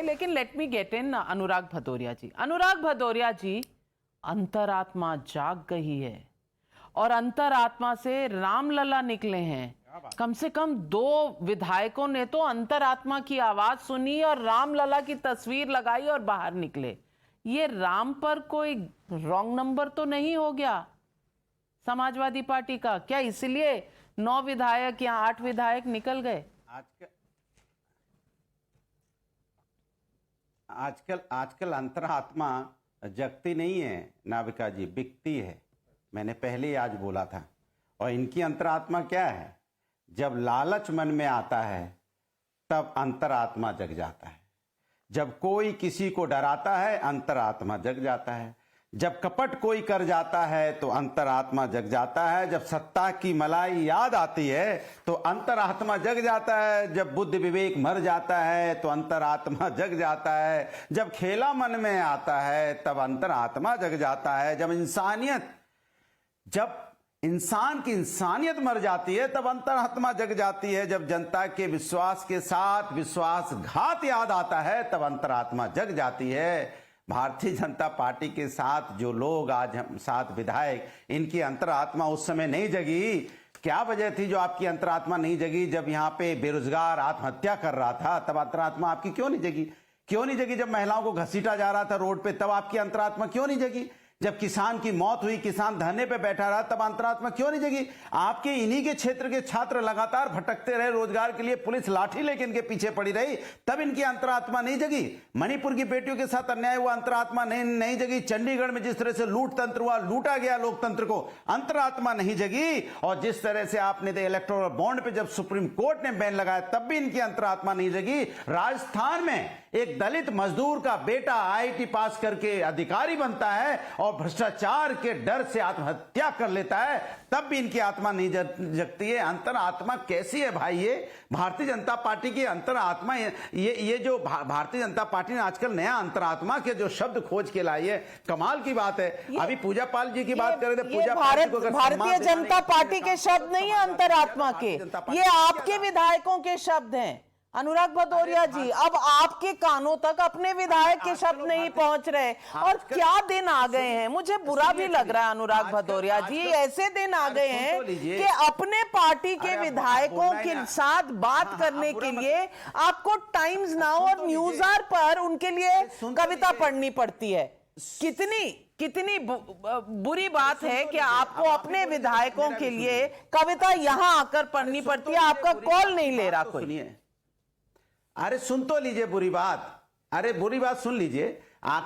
लेकिन let me get in अनुराग भदौरिया जी। अनुराग भदौरिया जी, अंतरात्मा जाग गई है और अंतरात्मा से रामलला निकले हैं। कम से कम 2 विधायकों ने तो अंतरात्मा की आवाज सुनी और रामलला की तस्वीर लगाई और बाहर निकले। ये राम पर कोई रॉन्ग नंबर तो नहीं हो गया समाजवादी पार्टी का? क्या इसलिए 9 विधायक या 8 विधायक निकल गए? आजकल अंतरात्मा जगती नहीं है नाविका जी, बिकती है। मैंने पहले ही आज बोला था। और इनकी अंतरात्मा क्या है? जब लालच मन में आता है तब अंतरात्मा जग जाता है। जब कोई किसी को डराता है अंतरात्मा जग जाता है। जब कपट कोई कर जाता है तो अंतरात्मा जग जाता है। जब सत्ता की मलाई याद आती है तो अंतरात्मा जग जाता है। जब बुद्धि विवेक मर जाता है तो अंतरात्मा जग जाता है। जब खेला मन में आता है तब अंतरात्मा जग जाता है। जब इंसान की इंसानियत मर जाती है तब अंतरात्मा जग जाती है। जब जनता के विश्वास के साथ विश्वासघात याद आता है तब अंतरात्मा जग जाती है। भारतीय जनता पार्टी के साथ जो लोग आज हम 7 विधायक, इनकी अंतरात्मा उस समय नहीं जगी। क्या वजह थी जो आपकी अंतरात्मा नहीं जगी? जब यहाँ पे बेरोजगार आत्महत्या कर रहा था तब अंतरात्मा आपकी क्यों नहीं जगी? क्यों नहीं जगी? जब महिलाओं को घसीटा जा रहा था रोड पे तब आपकी अंतरात्मा क्यों नहीं जगी? जब किसान की मौत हुई, किसान धरने पे बैठा रहा, तब अंतरात्मा क्यों नहीं जगी? आपके इन्हीं के क्षेत्र के छात्र लगातार भटकते रहे रोजगार के लिए, पुलिस लाठी लेके इनके पीछे पड़ी रही, तब इनकी अंतरात्मा नहीं जगी। मणिपुर की बेटियों के साथ अन्याय हुआ, अंतरात्मा नहीं जगी। चंडीगढ़ में जिस तरह से लूट तंत्र हुआ, लूटा गया लोकतंत्र को, अंतरात्मा नहीं जगी। और जिस तरह से आपने इलेक्टोरल बॉन्ड पे जब सुप्रीम कोर्ट ने बैन लगाया तब भी इनकी अंतरात्मा नहीं जगी। राजस्थान में एक दलित मजदूर का बेटा आईआईटी पास करके अधिकारी बनता है और भ्रष्टाचार के डर से आत्महत्या कर लेता है, तब भी इनकी आत्मा नहीं जगती है। अंतरात्मा कैसी है भाई? ये भारतीय जनता पार्टी की अंतरात्मा, ये जो भारतीय जनता पार्टी ने आजकल नया अंतरात्मा के जो शब्द खोज के लाई है, कमाल की बात है। अभी पूजा पाल जी की बात कर रहे थे। पूजा भारतीय जनता पार्टी के शब्द नहीं है अंतरात्मा के, ये आपके विधायकों के शब्द हैं अनुराग भदौरिया जी। अब आपके कानों तक अपने विधायक के शब्द नहीं पहुंच रहे। और क्या दिन आ गए हैं, मुझे बुरा भी लग रहा है अनुराग भदौरिया जी, ऐसे दिन आ गए हैं कि अपने पार्टी के विधायकों के साथ बात करने के लिए आपको टाइम्स नाउ और न्यूज आवर पर उनके लिए कविता पढ़नी पड़ती है। कितनी बुरी बात है कि आपको अपने विधायकों के लिए कविता यहां आकर पढ़नी पड़ती है। आपका कॉल नहीं ले रहा कोई। अरे सुन तो लीजिए बुरी बात, अरे बुरी बात सुन लीजिए।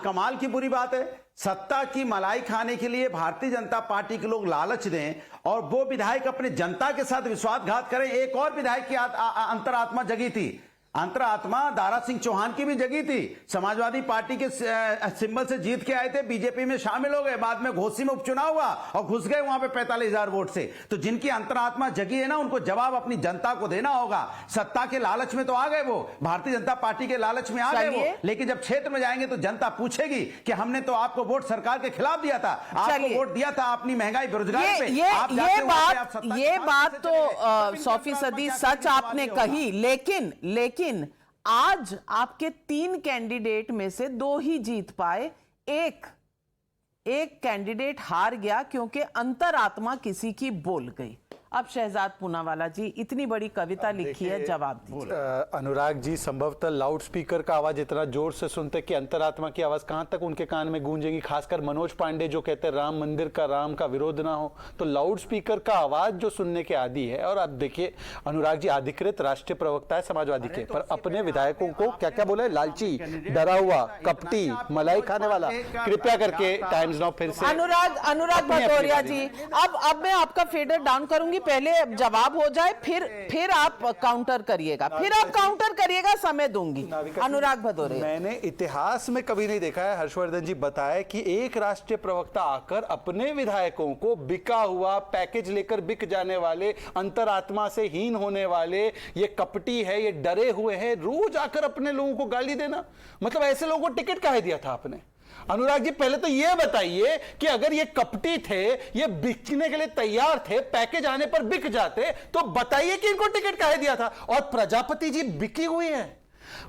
कमाल की बुरी बात है। सत्ता की मलाई खाने के लिए भारतीय जनता पार्टी के लोग लालच दें और वो विधायक अपने जनता के साथ विश्वासघात करें। एक और विधायक की अंतरात्मा जगी थी। अंतरात्मा दारा सिंह चौहान की भी जगी थी। समाजवादी पार्टी के सिंबल से जीत के आए थे, बीजेपी में शामिल हो गए, बाद में घोसी में उपचुनाव हुआ और घुस गए वहां पे 45,000 वोट से। तो जिनकी अंतरात्मा जगी है ना, उनको जवाब अपनी जनता को देना होगा। सत्ता के लालच में तो आ गए वो, भारतीय जनता पार्टी के लालच में आ गए वो, लेकिन जब क्षेत्र में जाएंगे तो जनता पूछेगी कि हमने तो आपको वोट सरकार के खिलाफ दिया था, आपको वोट दिया था अपनी महंगाई बेरोजगारी पे। ये बात तो 100% सच आपने कही, लेकिन आज आपके 3 कैंडिडेट में से 2 ही जीत पाए। एक कैंडिडेट हार गया क्योंकि अंतरात्मा किसी की बोल गई। अब शहजाद पूनावाला जी, इतनी बड़ी कविता लिखी है, जवाब दीजिए। अनुराग जी, संभवतः लाउड स्पीकर का आवाज इतना जोर से सुनते कि अंतरात्मा की आवाज कहां तक उनके कान में गूंजेगी। खासकर मनोज पांडे जो कहते हैं राम मंदिर का, राम का विरोध ना हो, तो लाउड स्पीकर का आवाज जो सुनने के आदी है। और अब देखिए अनुराग जी अधिकृत राष्ट्रीय प्रवक्ता है समाजवादी के, पर अपने विधायकों को क्या क्या बोले, लालची, डरा हुआ, कपटी, मलाई खाने वाला। कृपया करके टाइम्स नाउ फिर से अनुराग भदौरिया जी, अब मैं आपका फेडर डाउन करूंगी, पहले जवाब हो जाए, फिर आप काउंटर करिएगा, समय दूंगी। अनुराग भदौरिया, मैंने इतिहास में कभी नहीं देखा है, हर्षवर्धन जी बताए, कि एक राष्ट्रीय प्रवक्ता आकर अपने विधायकों को बिका हुआ, पैकेज लेकर बिक जाने वाले, अंतरात्मा से हीन होने वाले, ये कपटी है, ये डरे हुए हैं, रोज आकर अपने लोगों को गाली देना। मतलब ऐसे लोगों को टिकट काहे दिया था आपने? अनुराग जी पहले तो यह बताइए कि अगर ये कपटी थे, ये बिकने के लिए तैयार थे, पैकेज आने पर बिक जाते, तो बताइए कि इनको टिकट काहे दिया था। और प्रजापति जी बिकी हुई है,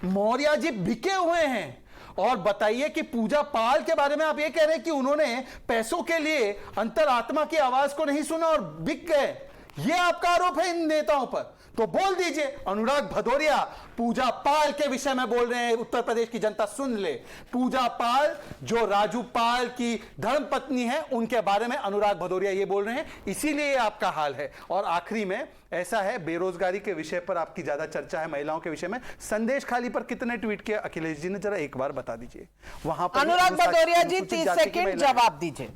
मौर्य जी बिके हुए हैं। और बताइए कि पूजा पाल के बारे में आप ये कह रहे हैं कि उन्होंने पैसों के लिए अंतरात्मा की आवाज को नहीं सुना और बिक गए, ये आपका आरोप है इन नेताओं पर। तो बोल दीजिए, अनुराग भदौरिया पूजा पाल के विषय में बोल रहे हैं, उत्तर प्रदेश की जनता सुन ले। पूजा पाल जो राजू पाल की धर्मपत्नी है, उनके बारे में अनुराग भदौरिया ये बोल रहे हैं, इसीलिए आपका हाल है। और आखिरी में ऐसा है, बेरोजगारी के विषय पर आपकी ज्यादा चर्चा है, महिलाओं के विषय में संदेश खाली पर कितने ट्वीट किए अखिलेश जी ने, जरा एक बार बता दीजिए। वहां पर अनुराग भदौरिया जी 30 सेकंड जवाब दीजिए।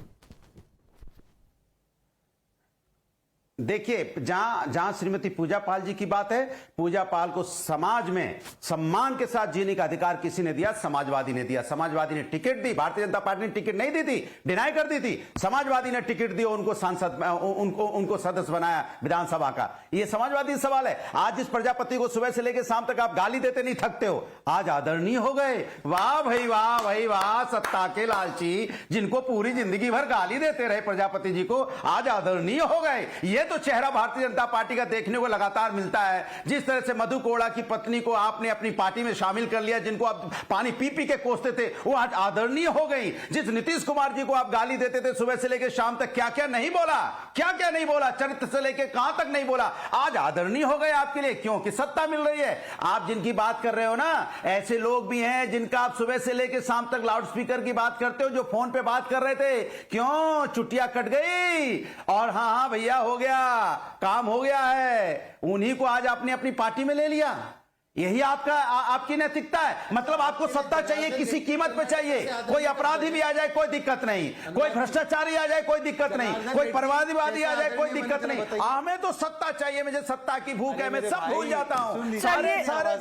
देखिए, जहां श्रीमती पूजा पाल जी की बात है, पूजा पाल को समाज में सम्मान के साथ जीने का अधिकार किसी ने दिया? समाजवादी ने दिया। समाजवादी ने टिकट दी, भारतीय जनता पार्टी ने टिकट नहीं दी थी, डिनाई कर दी थी। समाजवादी ने टिकट दी, उनको सांसद, उनको सदस्य बनाया विधानसभा का। यह समाजवादी सवाल है। आज जिस प्रजापति को सुबह से लेकर शाम तक आप गाली देते नहीं थकते हो, आज आदरणीय हो गए। वाह भाई वाह भाई वाह, सत्ता के लालची जिनको पूरी जिंदगी भर गाली देते रहे प्रजापति जी को, आज आदरणीय हो गए। ये तो चेहरा भारतीय जनता पार्टी का देखने को लगातार मिलता है। जिस तरह से मधु कोड़ा की पत्नी को आपने अपनी पार्टी में शामिल कर लिया, जिनको आप पानी पी पी के कोसते थे, वो आज आदरणीय हो गई। जिस नीतीश कुमार जी को आप गाली देते थे सुबह से लेकर शाम तक, क्या क्या नहीं बोला, क्या क्या नहीं बोला, चरित्र से लेकर कहां तक नहीं बोला, आज आदरणीय हो गए आपके लिए, क्योंकि सत्ता मिल रही है। आप जिनकी बात कर रहे हो ना, ऐसे लोग भी हैं जिनका आप सुबह से लेकर शाम तक लाउड स्पीकर की बात करते हो, जो फोन पे बात कर रहे थे, क्यों चुटिया कट गई और हाँ भैया हो गया, काम हो गया है, उन्हीं को आज आपने अपनी पार्टी में ले लिया। यही आपकी नैतिकता है। मतलब आपको सत्ता चाहिए, किसी कीमत पे चाहिए। कोई अपराधी भी आ जाए कोई दिक्कत नहीं, कोई भ्रष्टाचारी आ जाए कोई दिक्कत नहीं, कोई परवादीवादी आ जाए कोई दिक्कत नहीं, हमें तो सत्ता चाहिए। मुझे सत्ता की भूख है, मैं सब भूल जाता हूं। सारे